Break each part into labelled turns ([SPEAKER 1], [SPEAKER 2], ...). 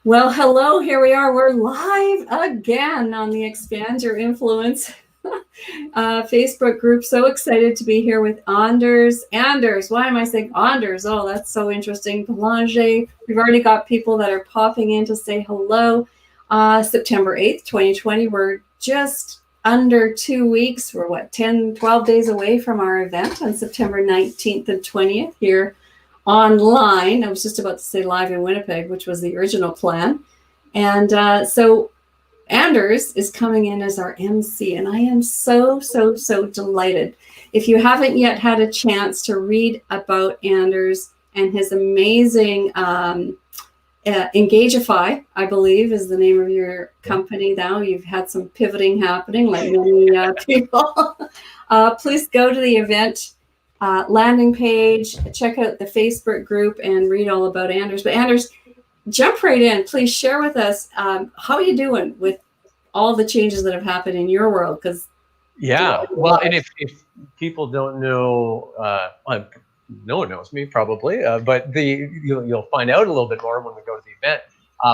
[SPEAKER 1] Well, hello, here we are. We're live again on the Expand Your Influence Facebook group. So excited to be here with Anders. Why am I saying Anders? Oh, that's so interesting. Boulanger. We've already got people that are popping in to say hello. September 8th, 2020. We're just under 2 weeks. We're 10, 12 days away from our event on September 19th and 20th here online. I was just about to say live in Winnipeg, which was the original plan. And so Anders is coming in as our MC, and I am so delighted. If you haven't yet had a chance to read about Anders and his amazing Engagify, I believe, is the name of your company now. You've had some pivoting happening like many people. Please go to the event landing page, check out the Facebook group, and read all about Anders. But Anders, jump right in. Please share with us how are you doing with all the changes that have happened in your world? Because
[SPEAKER 2] well, and if people don't know, no one knows me probably, but you'll find out a little bit more when we go to the event.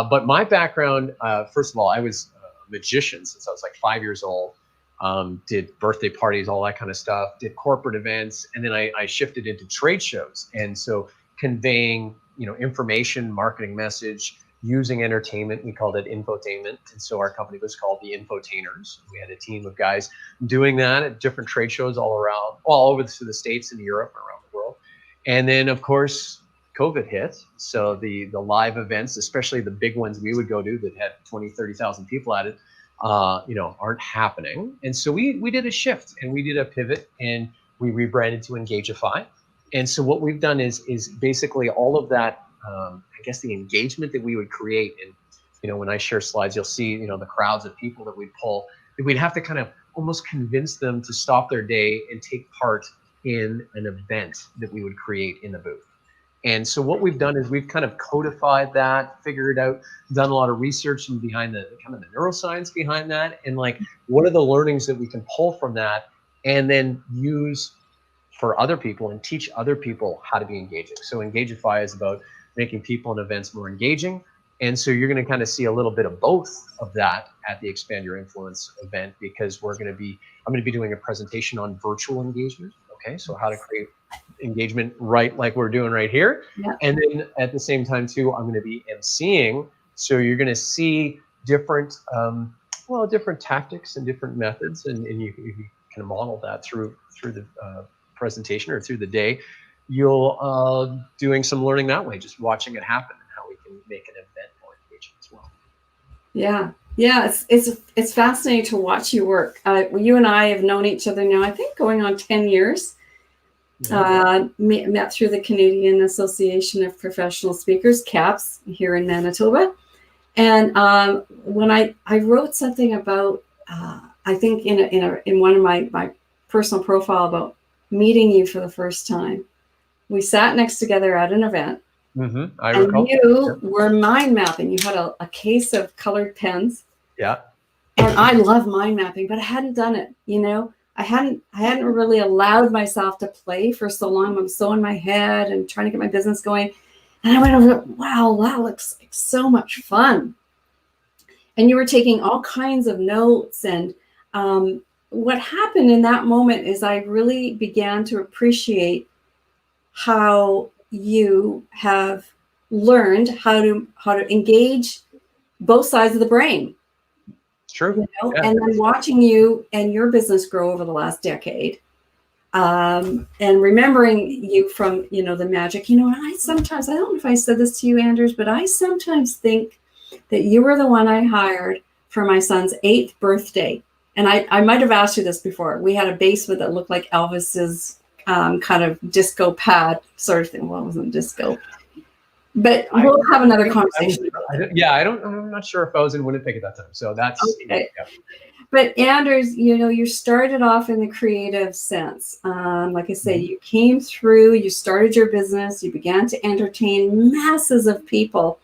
[SPEAKER 2] But my background, first of all, I was a magician since I was like 5 years old. Did birthday parties, all that kind of stuff, did corporate events, and then I shifted into trade shows. And so conveying, information, marketing message, using entertainment, we called it infotainment. And so our company was called the Infotainers. We had a team of guys doing that at different trade shows all over the States and Europe and around the world. And then of course, COVID hit. So the live events, especially the big ones we would go to that had 20, 30,000 people at it, aren't happening. And so we did a shift and we did a pivot and we rebranded to Engagify. And so what we've done is basically all of that, I guess the engagement that we would create. And, when I share slides, you'll see, the crowds of people that we'd pull, that we'd have to kind of almost convince them to stop their day and take part in an event that we would create in the booth. And so what we've done is we've kind of codified that, figured it out, done a lot of research and behind the kind of the neuroscience behind that, and like what are the learnings that we can pull from that and then use for other people and teach other people how to be engaging. So Engagify is about making people and events more engaging. And so you're going to kind of see a little bit of both of that at the Expand Your Influence event, because I'm going to be doing a presentation on virtual engagement. Okay, so how to create engagement right like we're doing right here.
[SPEAKER 1] Yeah.
[SPEAKER 2] And then at the same time too, I'm going to be emceeing. So you're going to see different tactics and different methods, and you can model that through the presentation or through the day. You'll doing some learning that way, just watching it happen and how we can make an event more engaging as well.
[SPEAKER 1] Yeah, it's fascinating to watch you work. You and I have known each other now, I think going on 10 years. Met through the Canadian Association of Professional Speakers, CAPS, here in Manitoba. And when I wrote something about, I think in one of my personal profile about meeting you for the first time, we sat next together at an event.
[SPEAKER 2] Mm-hmm.
[SPEAKER 1] I recall. You were mind mapping. You had a case of colored pens.
[SPEAKER 2] Yeah.
[SPEAKER 1] And I love mind mapping, but I hadn't done it. I hadn't really allowed myself to play for so long. I was so in my head and trying to get my business going. And I went over, wow, that looks like so much fun. And you were taking all kinds of notes. And what happened in that moment is I really began to appreciate how you have learned how to engage both sides of the brain.
[SPEAKER 2] True.
[SPEAKER 1] Yeah. And then watching you and your business grow over the last decade, and remembering you from, the magic, and I don't know if I said this to you, Anders, but I sometimes think that you were the one I hired for my son's 8th birthday. And I might have asked you this before. We had a basement that looked like Elvis's kind of disco pad sort of thing. Well, it wasn't disco. But we'll have another conversation.
[SPEAKER 2] I'm not sure if I was in Winnipeg at that time. So that's
[SPEAKER 1] okay. Yeah. But Anders, you started off in the creative sense. Like I say, you came through, you started your business, you began to entertain masses of people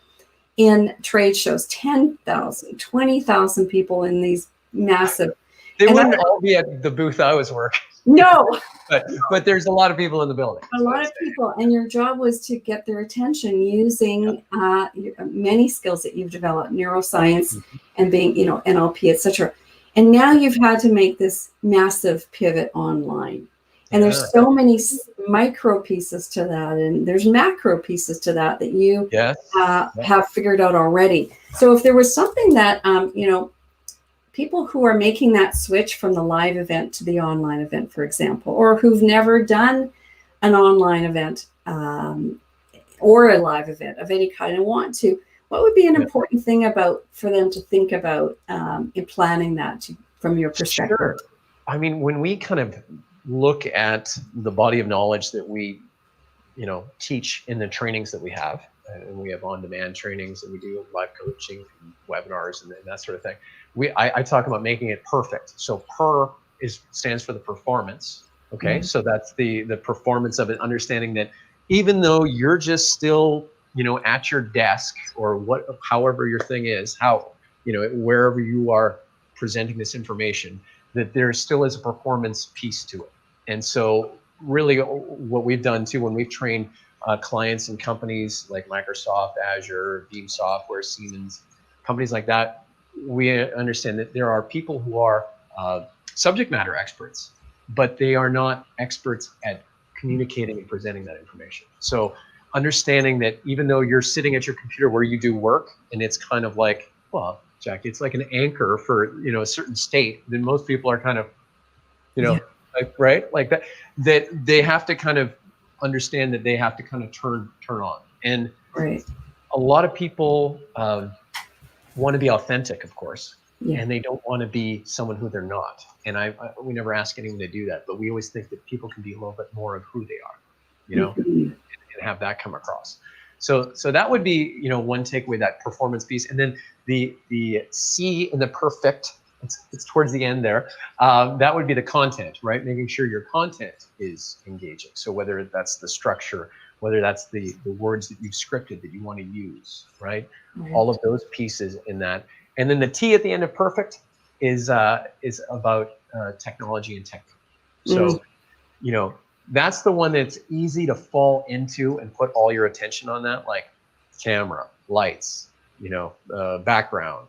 [SPEAKER 1] in trade shows, 10,000, 20,000 people in these massive.
[SPEAKER 2] They wouldn't all be at the booth I was working.
[SPEAKER 1] No,
[SPEAKER 2] but there's a lot of people in the building.
[SPEAKER 1] a lot of people, and your job was to get their attention using many skills that you've developed, neuroscience and being, NLP, etc. And now you've had to make this massive pivot online. And there's so many micro pieces to that, and there's macro pieces to that you have figured out already. So if there was something that, people who are making that switch from the live event to the online event, for example, or who've never done an online event or a live event of any kind and want to, what would be an important thing for them to think about in planning that from your perspective?
[SPEAKER 2] Sure. I mean, when we kind of look at the body of knowledge that we, teach in the trainings that we have, and we have on-demand trainings, and we do live coaching, and webinars, and that sort of thing. I talk about making it perfect. So stands for the performance. Okay, so that's the performance of it. Understanding that even though you're just still, at your desk or however your thing is, wherever you are presenting this information, that there still is a performance piece to it. And so really what we've done too, when we've trained clients and companies like Microsoft, Azure, Beam Software, Siemens, companies like that, we understand that there are people who are subject matter experts, but they are not experts at communicating and presenting that information. So understanding that even though you're sitting at your computer where you do work, and it's kind of like, well, Jackie, it's like an anchor for, a certain state, then most people are kind of, right? Like that they have to kind of understand that they have to kind of turn on. And a lot of people want to be authentic, of course, and they don't want to be someone who they're not. And we never ask anyone to do that, but we always think that people can be a little bit more of who they are, and have that come across. So that would be, one takeaway, that performance piece. And then the C in the perfect, it's towards the end there. That would be the content, right? Making sure your content is engaging. So whether that's the structure, whether that's the words that you've scripted that you want to use, right? All of those pieces in that. And then the T at the end of perfect is about technology and technique. So, that's the one that's easy to fall into and put all your attention on, that, like camera, lights, background,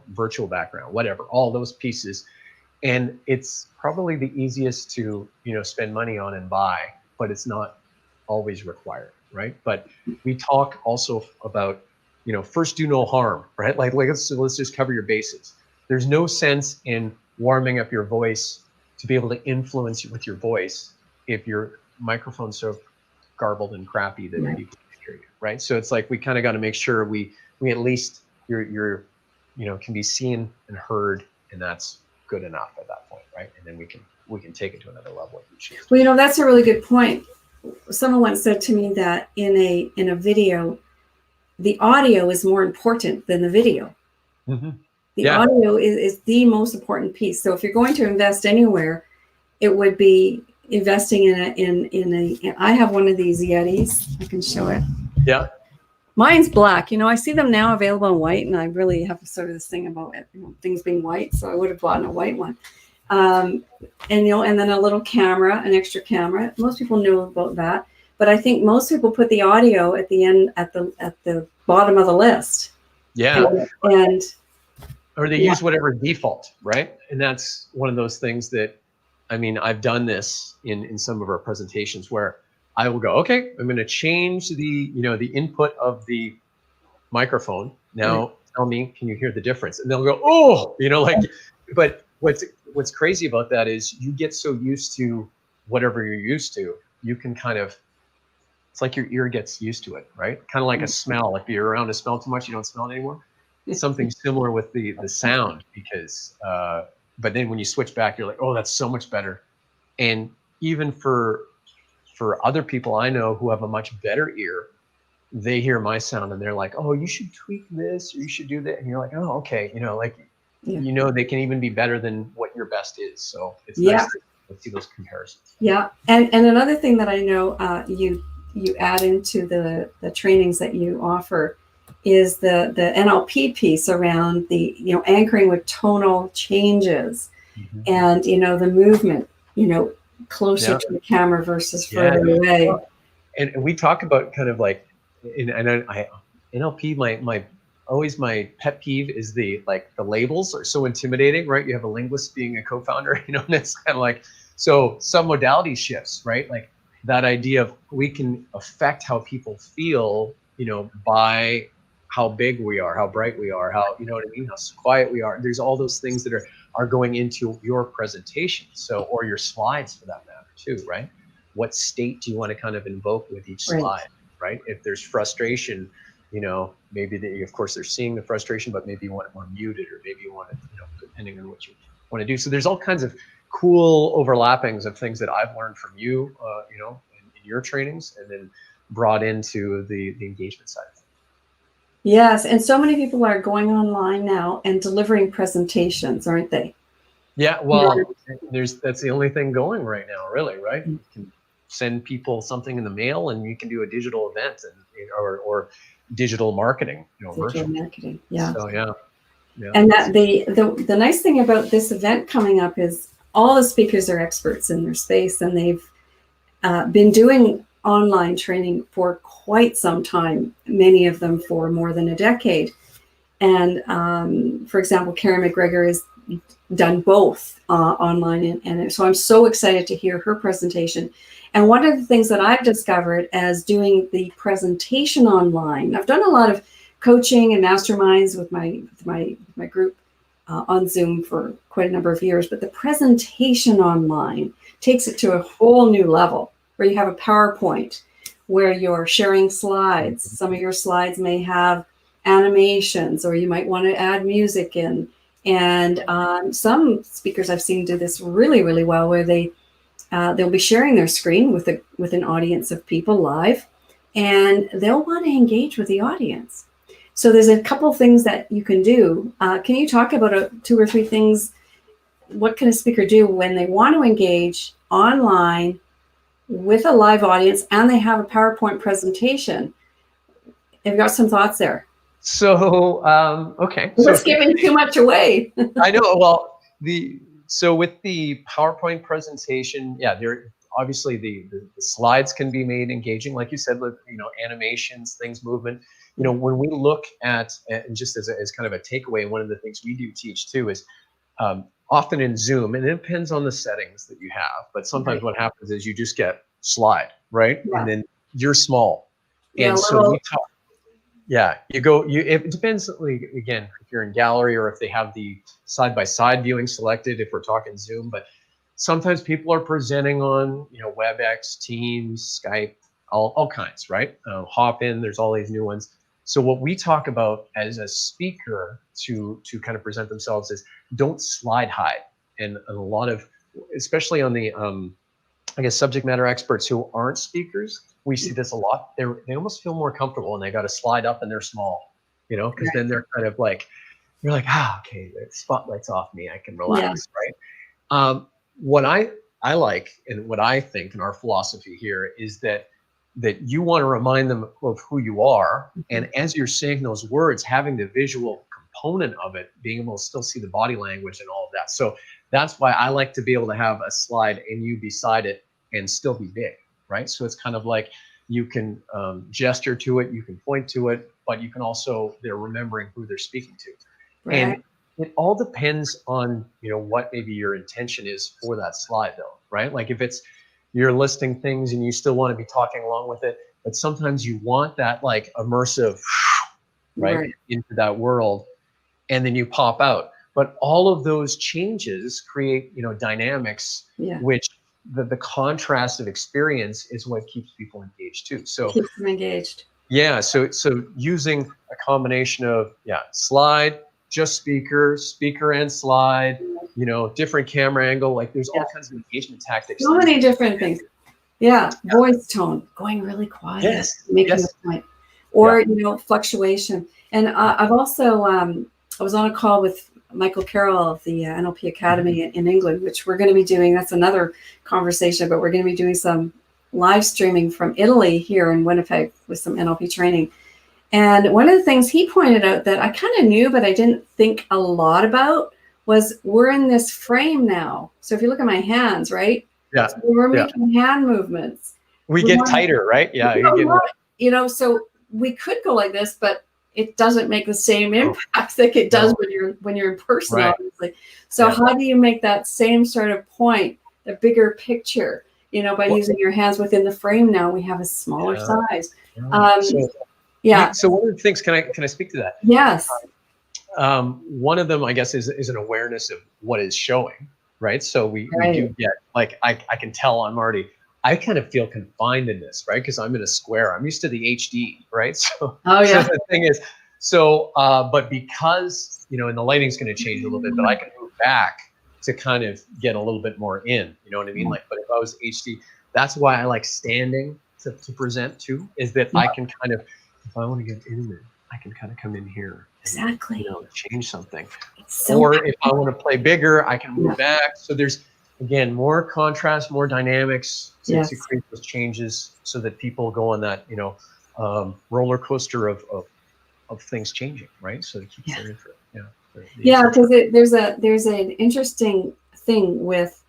[SPEAKER 2] virtual background, whatever, all those pieces. And it's probably the easiest to, spend money on and buy, but it's not always required, right? But we talk also about, first do no harm, right? Like let's just cover your bases. There's no sense in warming up your voice to be able to influence you with your voice if your microphone's so garbled and crappy that people can't hear you, right? So it's like we kind of got to make sure we at least you're can be seen and heard, and that's good enough at that point, right? And then we can take it to another level if you choose.
[SPEAKER 1] Well, that's a really good point. Someone once said to me that in a video, the audio is more important than the video. The audio is the most important piece. So if you're going to invest anywhere, it would be investing in a. I have one of these Yetis. I can show it.
[SPEAKER 2] Yeah.
[SPEAKER 1] Mine's black. I see them now available in white, and I really have sort of this thing about things being white. So I would have bought a white one. And then a little camera, an extra camera. Most people know about that, but I think most people put the audio at the end, at the bottom of the list.
[SPEAKER 2] Yeah.
[SPEAKER 1] And
[SPEAKER 2] or they use whatever default, right? And that's one of those things that, I mean, I've done this in some of our presentations where I will go, okay, I'm going to change the, the input of the microphone. Now tell me, can you hear the difference? And they'll go, oh, but what's crazy about that is you get so used to whatever you're used to, you can kind of, it's like your ear gets used to it, right? Kind of like a smell. If you're around a smell too much, you don't smell it anymore. It's something similar with the sound, because, but then when you switch back, you're like, oh, that's so much better. And even for other people I know who have a much better ear, they hear my sound and they're like, oh, you should tweak this, or you should do that. And you're like, oh, okay. They can even be better than what your best is. So it's nice to see those comparisons.
[SPEAKER 1] Yeah. And another thing that I know you add into the trainings that you offer is the NLP piece around the, anchoring with tonal changes and, the movement, closer
[SPEAKER 2] Yeah.
[SPEAKER 1] to the camera versus
[SPEAKER 2] Yeah.
[SPEAKER 1] further away.
[SPEAKER 2] And we talk about kind of like, and I NLP, my always my pet peeve is the labels are so intimidating, right? You have a linguist being a co-founder, and it's kind of like, so some modality shifts, right? Like that idea of we can affect how people feel, by how big we are, how bright we are, how, what I mean, how quiet we are. There's all those things that are going into your presentation, or your slides for that matter too, right? What state do you want to kind of invoke with each slide, right? If there's frustration, maybe of course they're seeing the frustration, but maybe you want it more muted, or maybe you want it, depending on what you want to do. So there's all kinds of cool overlappings of things that I've learned from you, in your trainings, and then brought into the engagement side of things.
[SPEAKER 1] Yes, and so many people are going online now and delivering presentations, aren't they?
[SPEAKER 2] Yeah, well, that's the only thing going right now, really, right? You can send people something in the mail, and you can do a digital event or digital marketing,
[SPEAKER 1] Digital marketing, yeah.
[SPEAKER 2] So yeah.
[SPEAKER 1] And that the nice thing about this event coming up is all the speakers are experts in their space, and they've been doing online training for quite some time, many of them for more than a decade. And for example, Karen McGregor has done both online, and so I'm so excited to hear her presentation. And one of the things that I've discovered as doing the presentation online, I've done a lot of coaching and masterminds with my group on Zoom for quite a number of years, but the presentation online takes it to a whole new level, where you have a PowerPoint where you're sharing slides. Some of your slides may have animations, or you might want to add music in. And some speakers I've seen do this really, really well, where they'll be sharing their screen with an audience of people live, and they'll want to engage with the audience. So there's a couple things that you can do. Can you talk about 2 or 3 things? What can a speaker do when they want to engage online with a live audience and they have a PowerPoint presentation? Have you got some thoughts there?
[SPEAKER 2] So, okay.
[SPEAKER 1] We're giving too much away.
[SPEAKER 2] I know. Well, so with the PowerPoint presentation, yeah, there obviously the slides can be made engaging, like you said, with animations, things, movement. When we look at, and just as kind of a takeaway, one of the things we do teach too is often in Zoom, and it depends on the settings that you have, but sometimes what happens is you just get slide, right? Yeah. And then you're small.
[SPEAKER 1] Yeah,
[SPEAKER 2] and so we talk. Yeah, it depends, again, if you're in gallery or if they have the side-by-side viewing selected, if we're talking Zoom, but sometimes people are presenting on, WebEx, Teams, Skype, all kinds, right? Hop in, there's all these new ones. So what we talk about as a speaker to kind of present themselves is don't slide hide. And a lot of, especially on the, I guess, subject matter experts who aren't speakers, we see this a lot. They almost feel more comfortable, and they got to slide up and they're small, because then they're kind of like, you're like, okay, the spotlight's off me, I can relax, right? What I like, and what I think in our philosophy here is that you want to remind them of who you are, and as you're saying those words, having the visual component of it, being able to still see the body language and all of that. So that's why I like to be able to have a slide and you beside it and still be big, right? So it's kind of like you can gesture to it, you can point to it, but you can also, they're remembering who they're speaking to. Right. And it all depends on, what maybe your intention is for that slide though, right? Like if it's, you're listing things and you still want to be talking along with it, but sometimes you want that like immersive, right, into that world, and then you pop out. But all of those changes create, dynamics, which the contrast of experience is what keeps people engaged too. So
[SPEAKER 1] keeps them engaged.
[SPEAKER 2] Yeah. So using a combination of slide, just speaker and slide, different camera angle, like there's all kinds of engagement tactics.
[SPEAKER 1] So many different things. Yeah. Voice tone, going really quiet, making a point, or fluctuation. And I've also I was on a call with Michael Carroll of the NLP Academy in England, which we're going to be doing. That's another conversation, but we're going to be doing some live streaming from Italy here in Winnipeg with some NLP training. And one of the things he pointed out that I kind of knew, but I didn't think a lot about, was we're in this frame now. So if you look at my hands, right,
[SPEAKER 2] Yeah.
[SPEAKER 1] So we're making hand movements.
[SPEAKER 2] We get tighter, right? Yeah.
[SPEAKER 1] So we could go like this, but it doesn't make the same impact like it does when you're in person, obviously. So how do you make that same sort of point, the bigger picture, by using your hands within the frame? Now we have a smaller size.
[SPEAKER 2] So one of the things, can I speak to that?
[SPEAKER 1] Yes.
[SPEAKER 2] One of them, I guess, is an awareness of what is showing, right? So we do get, like, I can tell I kind of feel confined in this, right? Because I'm in a square. I'm used to the HD, right? So, so the thing is, but because, and the lighting's going to change a little bit, but I can move back to kind of get a little bit more in, you know what I mean? Like, but if I was HD, that's why I like standing to present too, is that I can kind of, if I want to get intimate, I can kind of come in here.
[SPEAKER 1] Exactly.
[SPEAKER 2] Change something. Or if I want to play bigger, I can move back. So there's, again, more contrast, more dynamics to create those changes so that people go on that, roller coaster of things changing, right? So it keeps their interest.
[SPEAKER 1] Because there's an interesting thing with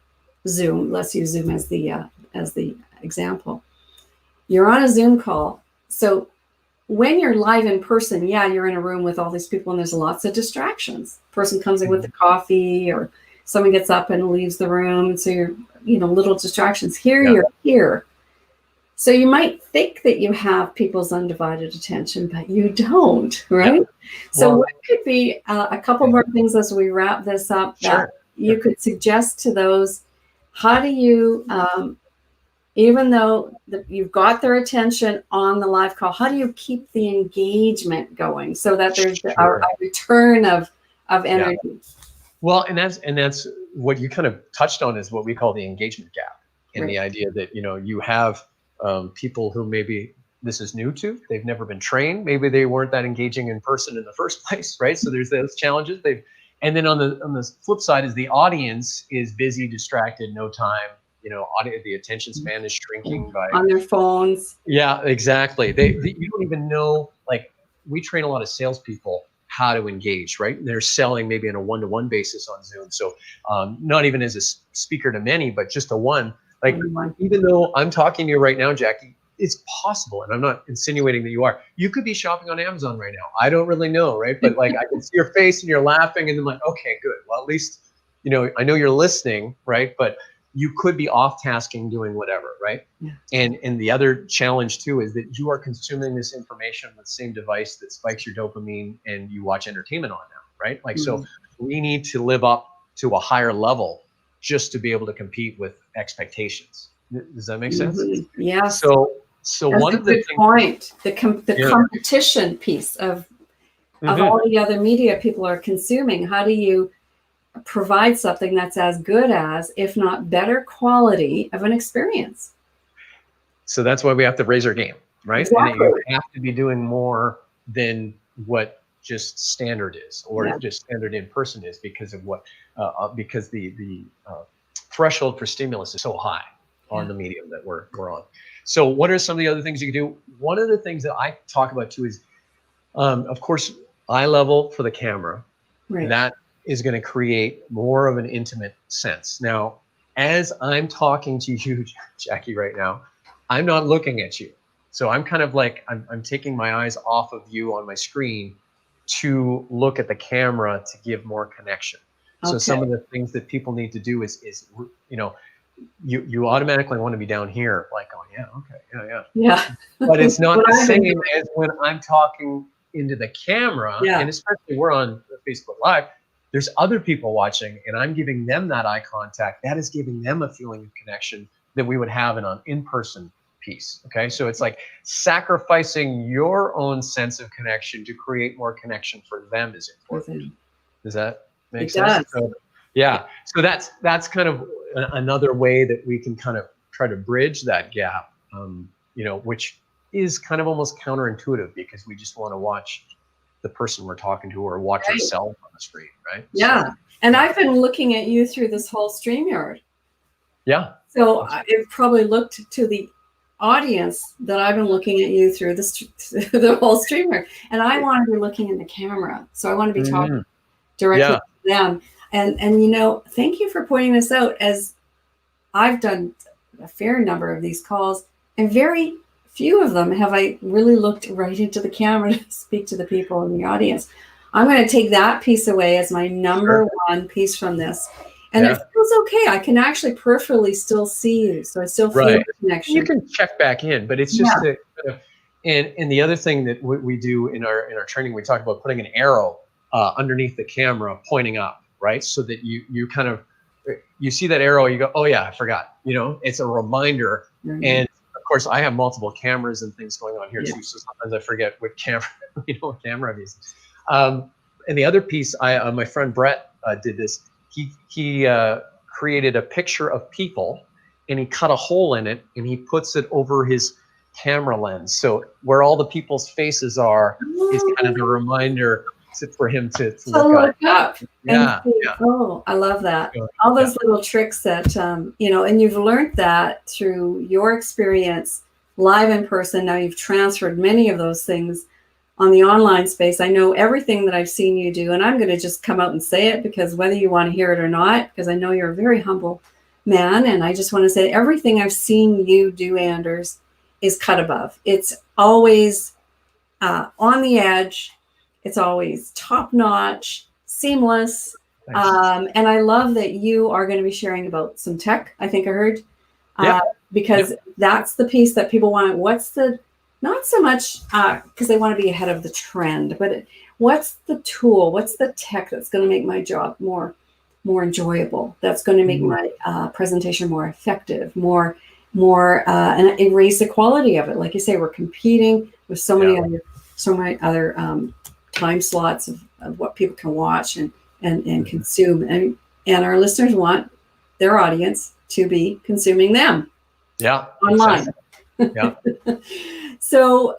[SPEAKER 1] Zoom. Let's use Zoom as the example. You're on a Zoom call. So when you're live in person, you're in a room with all these people and there's lots of distractions. Person comes in with the coffee, or someone gets up and leaves the room. So you're, little distractions. Here you're here. So you might think that you have people's undivided attention, but you don't, right? So what could be a couple more things as we wrap this up that you could suggest to those? How do you, even though you've got their attention on the live call, how do you keep the engagement going so that there's a return of energy?
[SPEAKER 2] Well, and that's what you kind of touched on, is what we call the engagement gap, and the idea that, you have people who maybe this is new to, they've never been trained, maybe they weren't that engaging in person in the first place, right? So there's those challenges. And then on the flip side is the audience is busy, distracted, no time. The attention span is shrinking
[SPEAKER 1] on their phones.
[SPEAKER 2] Yeah, exactly. You don't even know. Like, we train a lot of salespeople how to engage, right? They're selling maybe on a one-to-one basis on Zoom. So not even as a speaker to many, but just a one. Like, even though I'm talking to you right now, Jackie, it's possible, and I'm not insinuating that you are. You could be shopping on Amazon right now. I don't really know, right? But like, I can see your face and you're laughing, and I'm like, okay, good. Well, at least, I know you're listening, right? But you could be off tasking, doing whatever, right? And the other challenge too is that you are consuming this information on the same device that spikes your dopamine and you watch entertainment on now, right? Like, so we need to live up to a higher level just to be able to compete with expectations. Does that make sense?
[SPEAKER 1] Yeah.
[SPEAKER 2] So that's one of the
[SPEAKER 1] point, the competition piece of all the other media people are consuming. How do you provide something that's as good as, if not better quality of an experience?
[SPEAKER 2] So that's why we have to raise our game, right?
[SPEAKER 1] Exactly.
[SPEAKER 2] And you have to be doing more than what just standard is, or just standard in person is, because of what because the threshold for stimulus is so high on the medium that we're on. So what are some of the other things you can do? One of the things that I talk about too is, of course, eye level for the camera.
[SPEAKER 1] Right.
[SPEAKER 2] That is going to create more of an intimate sense. Now, as I'm talking to you, Jackie, right now, I'm not looking at you. So I'm kind of like, I'm taking my eyes off of you on my screen to look at the camera to give more connection. So some of the things that people need to do is you automatically want to be down here, like, oh yeah, okay, but it's not the same as when I'm talking into the camera, and especially we're on Facebook Live, there's other people watching, and I'm giving them that eye contact. That is giving them a feeling of connection that we would have in an in-person piece. Okay, so it's like sacrificing your own sense of connection to create more connection for them is important. Does that make sense? So, so that's kind of another way that we can kind of try to bridge that gap, which is kind of almost counterintuitive, because we just want to watch the person we're talking to, or watch ourselves on the screen, right?
[SPEAKER 1] Yeah. And I've been looking at you through this whole StreamYard.
[SPEAKER 2] Yeah.
[SPEAKER 1] So it probably looked to the audience that I've been looking at you through the whole StreamYard. And I want to be looking in the camera. So I want to be talking directly to them. And thank you for pointing this out, as I've done a fair number of these calls, and very few of them have I really looked right into the camera to speak to the people in the audience. I'm going to take that piece away as my number one piece from this. And it feels okay. I can actually peripherally still see you. So I still feel the connection.
[SPEAKER 2] You can check back in, but it's just and the other thing that we do in our training, we talk about putting an arrow underneath the camera pointing up, right? So that you kind of, you see that arrow, you go, oh yeah, I forgot. You know, it's a reminder. And of course, I have multiple cameras and things going on here too. So sometimes I forget what camera, what camera I'm using. And the other piece, my friend Brett did this. He created a picture of people, and he cut a hole in it, and he puts it over his camera lens. So where all the people's faces are is kind of a reminder for him to look up.
[SPEAKER 1] Oh, I love that. All those little tricks that, and you've learned that through your experience live in person. Now you've transferred many of those things on the online space. I know everything that I've seen you do, and I'm going to just come out and say it, because whether you want to hear it or not, because I know you're a very humble man, and I just want to say everything I've seen you do, Anders, is cut above. It's always on the edge. It's always top notch, seamless. And I love that you are going to be sharing about some tech, I think I heard, because that's the piece that people want. What's the, not so much because they want to be ahead of the trend, but what's the tool, what's the tech that's going to make my job more enjoyable, that's going to make my presentation more effective, more and erase the quality of it. Like you say, we're competing with so many other time slots of what people can watch and consume, and our listeners want their audience to be consuming them online. So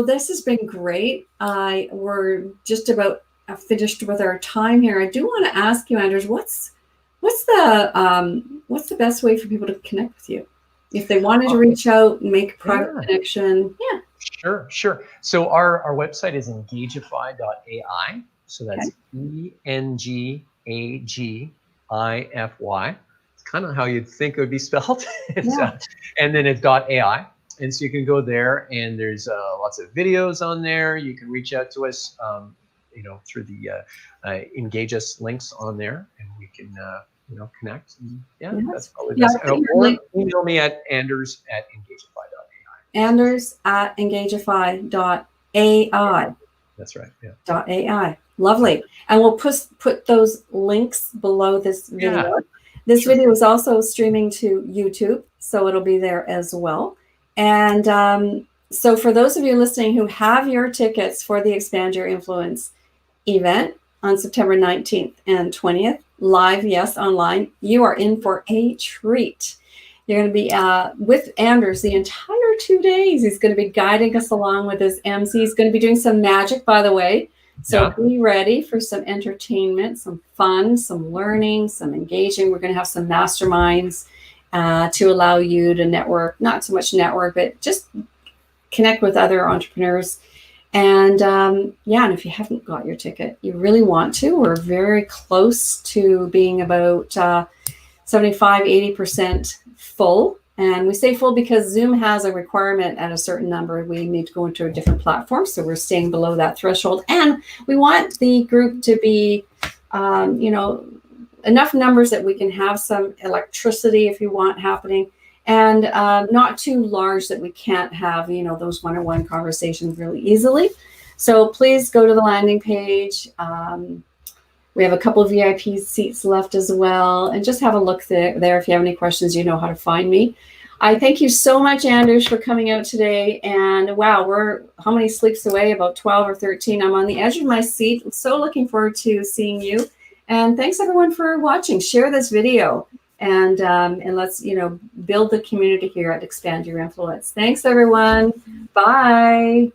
[SPEAKER 1] this has been great. We're just about finished with our time here. I do want to ask you, Anders, what's the best way for people to connect with you if they wanted to reach out and make a private connection?
[SPEAKER 2] Sure. So our website is engagify.ai. So that's ENGAGIFY. It's kind of how you'd think it would be spelled. And then it's .ai. And so you can go there, and there's lots of videos on there. You can reach out to us, through the Engage Us links on there, and we can, connect. And that's probably best. Or email me at anders@engagify.ai.
[SPEAKER 1] anders@engagify.ai.
[SPEAKER 2] That's right.
[SPEAKER 1] .ai. Lovely. And we'll put those links below this video. This video is also streaming to YouTube, so it'll be there as well. And so for those of you listening who have your tickets for the Expand Your Influence event on September 19th and 20th, live, online, you are in for a treat. You're going to be with Anders the entire 2 days. He's going to be guiding us along with his MC. He's going to be doing some magic, by the way. So be ready for some entertainment, some fun, some learning, some engaging. We're going to have some masterminds to allow you to network, not so much network, but just connect with other entrepreneurs. And and if you haven't got your ticket, you really want to. We're very close to being about 75-80% full. And we say full because Zoom has a requirement at a certain number. We need to go into a different platform. So we're staying below that threshold. And we want the group to be, enough numbers that we can have some electricity, if you want, happening, and not too large that we can't have, those one-on-one conversations really easily. So please go to the landing page. We have a couple of VIP seats left as well, and just have a look there. If you have any questions, you know how to find me. I thank you so much, Anders, for coming out today. And wow, we're how many sleeps away? About 12 or 13. I'm on the edge of my seat. I'm so looking forward to seeing you. And thanks everyone for watching. Share this video, and let's build the community here at Expand Your Influence. Thanks everyone. Bye.